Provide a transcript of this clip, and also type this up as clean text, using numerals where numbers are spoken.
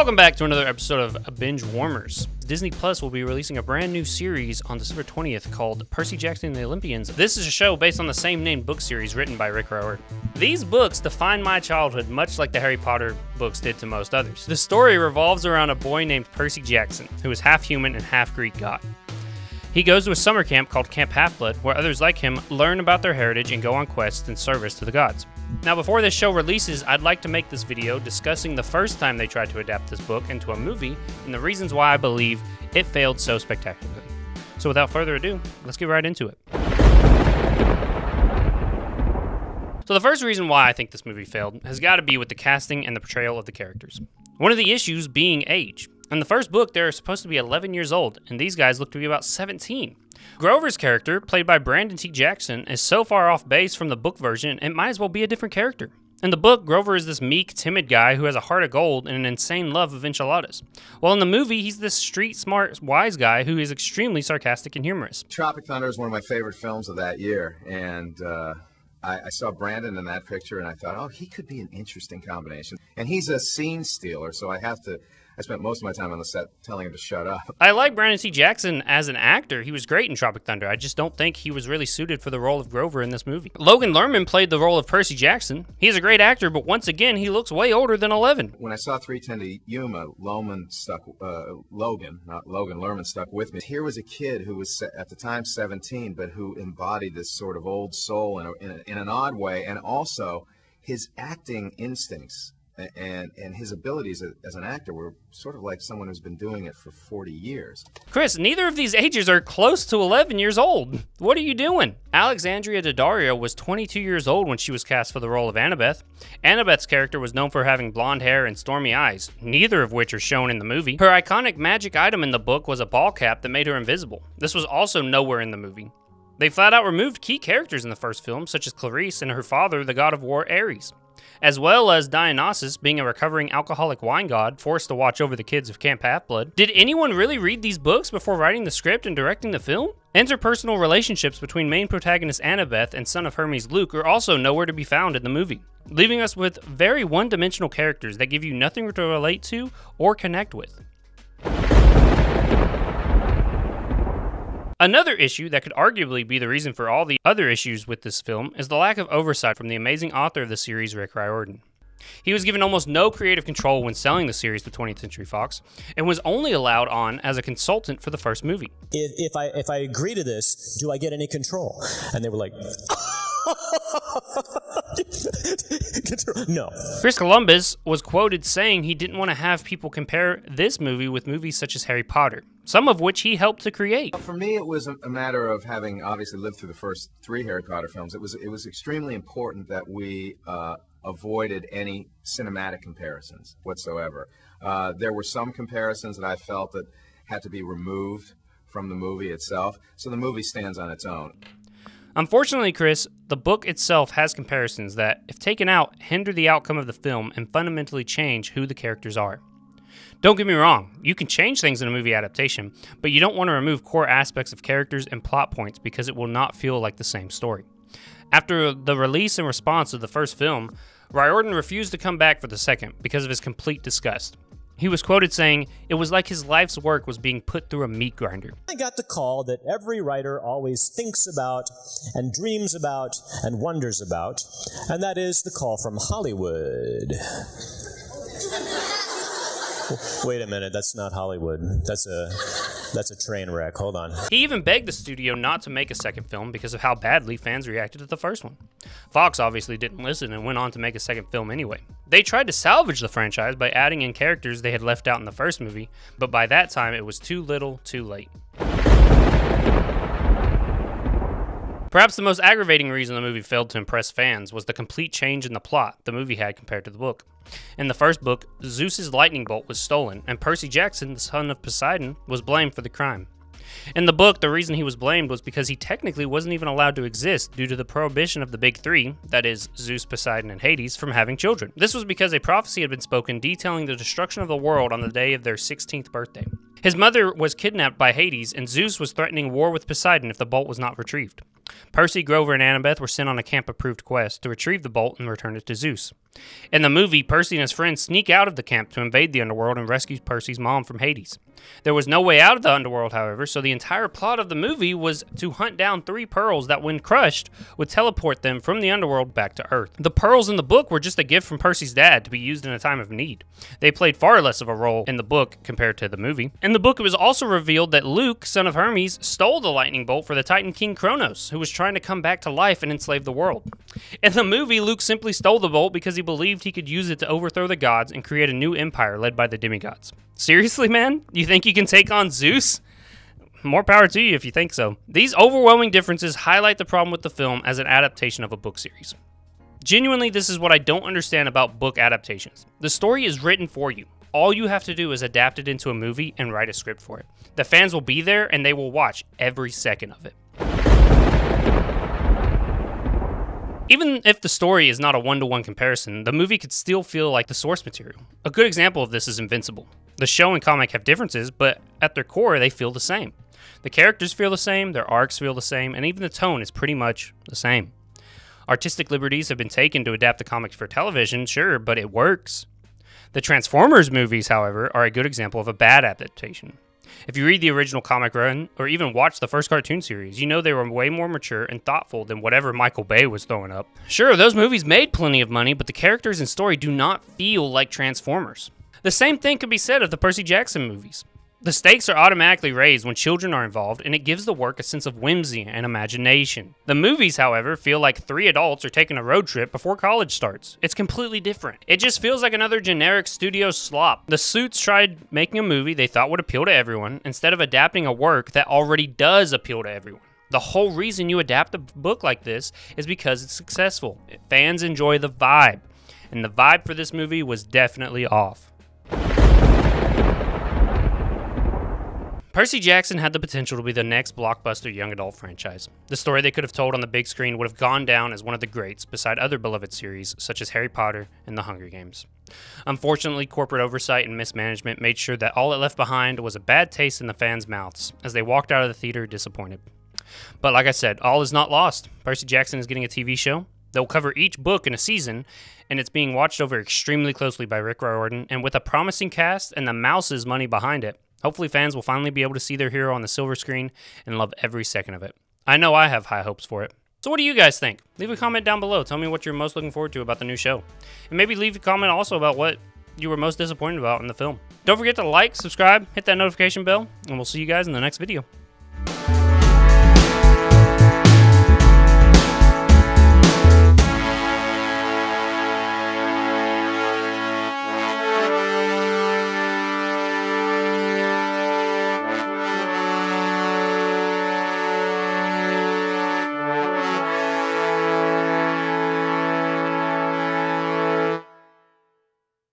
Welcome back to another episode of Binge Warmers. Disney Plus will be releasing a brand new series on December 20th called Percy Jackson and the Olympians. This is a show based on the same named book series written by Rick Riordan. These books define my childhood much like the Harry Potter books did to most others. The story revolves around a boy named Percy Jackson, who is half human and half Greek god. He goes to a summer camp called Camp Half-Blood, where others like him learn about their heritage and go on quests in service to the gods. Now, before this show releases, I'd like to make this video discussing the first time they tried to adapt this book into a movie and the reasons why I believe it failed so spectacularly. So without further ado, let's get right into it. So the first reason why I think this movie failed has got to be with the casting and the portrayal of the characters. One of the issues being age. In the first book, they're supposed to be 11 years old, and these guys look to be about 17. Grover's character, played by Brandon T. Jackson, is so far off base from the book version, it might as well be a different character. In the book, Grover is this meek, timid guy who has a heart of gold and an insane love of enchiladas. While in the movie, he's this street-smart, wise guy who is extremely sarcastic and humorous. Tropic Thunder is one of my favorite films of that year, and I saw Brandon in that picture, and I thought, oh, he could be an interesting combination. And he's a scene stealer, so I spent most of my time on the set telling him to shut up. I like Brandon T. Jackson as an actor. He was great in Tropic Thunder. I just don't think he was really suited for the role of Grover in this movie. Logan Lerman played the role of Percy Jackson. He's a great actor, but once again, he looks way older than 11. When I saw 3:10 to Yuma, Logan, not Logan, Lerman stuck with me. Here was a kid who was at the time 17, but who embodied this sort of old soul in an odd way, and also his acting instincts and his abilities as an actor were sort of like someone who's been doing it for 40 years. Chris, neither of these ages are close to 11 years old. What are you doing? Alexandria Daddario was 22 years old when she was cast for the role of Annabeth. Annabeth's character was known for having blonde hair and stormy eyes, neither of which are shown in the movie. Her iconic magic item in the book was a ball cap that made her invisible. This was also nowhere in the movie. They flat out removed key characters in the first film, such as Clarice and her father, the god of war Ares, as well as Dionysus being a recovering alcoholic wine god forced to watch over the kids of Camp Half-Blood. Did anyone really read these books before writing the script and directing the film? Interpersonal relationships between main protagonist Annabeth and son of Hermes Luke are also nowhere to be found in the movie, leaving us with very one-dimensional characters that give you nothing to relate to or connect with. Another issue that could arguably be the reason for all the other issues with this film is the lack of oversight from the amazing author of the series, Rick Riordan. He was given almost no creative control when selling the series to 20th Century Fox, and was only allowed on as a consultant for the first movie. If I agree to this, do I get any control? And they were like, no. Chris Columbus was quoted saying he didn't want to have people compare this movie with movies such as Harry Potter, some of which he helped to create. For me, it was a matter of having obviously lived through the first 3 Harry Potter films. It was extremely important that we avoided any cinematic comparisons whatsoever. There were some comparisons that I felt that had to be removed from the movie itself, so the movie stands on its own. Unfortunately, Chris, the book itself has comparisons that, if taken out, hinder the outcome of the film and fundamentally change who the characters are. Don't get me wrong, you can change things in a movie adaptation, but you don't want to remove core aspects of characters and plot points because it will not feel like the same story. After the release and response of the first film, Riordan refused to come back for the second because of his complete disgust. He was quoted saying, "It was like his life's work was being put through a meat grinder." I got the call that every writer always thinks about and dreams about and wonders about, and that is the call from Hollywood. Wait a minute, that's not Hollywood. That's a train wreck. Hold on. He even begged the studio not to make a second film because of how badly fans reacted to the first one. Fox obviously didn't listen and went on to make a second film anyway. They tried to salvage the franchise by adding in characters they had left out in the first movie, but by that time it was too little, too late. Perhaps the most aggravating reason the movie failed to impress fans was the complete change in the plot the movie had compared to the book. In the first book, Zeus's lightning bolt was stolen, and Percy Jackson, the son of Poseidon, was blamed for the crime. In the book, the reason he was blamed was because he technically wasn't even allowed to exist due to the prohibition of the Big Three, that is, Zeus, Poseidon, and Hades, from having children. This was because a prophecy had been spoken detailing the destruction of the world on the day of their 16th birthday. His mother was kidnapped by Hades, and Zeus was threatening war with Poseidon if the bolt was not retrieved. Percy, Grover, and Annabeth were sent on a camp-approved quest to retrieve the bolt and return it to Zeus. In the movie, Percy and his friends sneak out of the camp to invade the underworld and rescue Percy's mom from Hades. There was no way out of the underworld, however, so the entire plot of the movie was to hunt down 3 pearls that, when crushed, would teleport them from the underworld back to Earth. The pearls in the book were just a gift from Percy's dad to be used in a time of need. They played far less of a role in the book compared to the movie. In the book, it was also revealed that Luke, son of Hermes, stole the lightning bolt for the Titan King Kronos, who was trying to come back to life and enslave the world. In the movie, Luke simply stole the bolt because he believed he could use it to overthrow the gods and create a new empire led by the demigods. Seriously, man? You think you can take on Zeus? More power to you if you think so. These overwhelming differences highlight the problem with the film as an adaptation of a book series. Genuinely, this is what I don't understand about book adaptations. The story is written for you. All you have to do is adapt it into a movie and write a script for it. The fans will be there and they will watch every second of it. Even if the story is not a one-to-one comparison, the movie could still feel like the source material. A good example of this is Invincible. The show and comic have differences, but at their core, they feel the same. The characters feel the same, their arcs feel the same, and even the tone is pretty much the same. Artistic liberties have been taken to adapt the comics for television, sure, but it works. The Transformers movies, however, are a good example of a bad adaptation. If you read the original comic run, or even watch the first cartoon series, you know they were way more mature and thoughtful than whatever Michael Bay was throwing up. Sure, those movies made plenty of money, but the characters and story do not feel like Transformers. The same thing could be said of the Percy Jackson movies. The stakes are automatically raised when children are involved, and it gives the work a sense of whimsy and imagination. The movies, however, feel like 3 adults are taking a road trip before college starts. It's completely different. It just feels like another generic studio slop. The Suits tried making a movie they thought would appeal to everyone, instead of adapting a work that already does appeal to everyone. The whole reason you adapt a book like this is because it's successful. Fans enjoy the vibe, and the vibe for this movie was definitely off. Percy Jackson had the potential to be the next blockbuster young adult franchise. The story they could have told on the big screen would have gone down as one of the greats beside other beloved series such as Harry Potter and The Hunger Games. Unfortunately, corporate oversight and mismanagement made sure that all it left behind was a bad taste in the fans' mouths as they walked out of the theater disappointed. But like I said, all is not lost. Percy Jackson is getting a TV show. They'll cover each book in a season, and it's being watched over extremely closely by Rick Riordan, and with a promising cast and the mouse's money behind it, hopefully fans will finally be able to see their hero on the silver screen and love every second of it. I know I have high hopes for it. So what do you guys think? Leave a comment down below. Tell me what you're most looking forward to about the new show. And maybe leave a comment also about what you were most disappointed about in the film. Don't forget to like, subscribe, hit that notification bell, and we'll see you guys in the next video.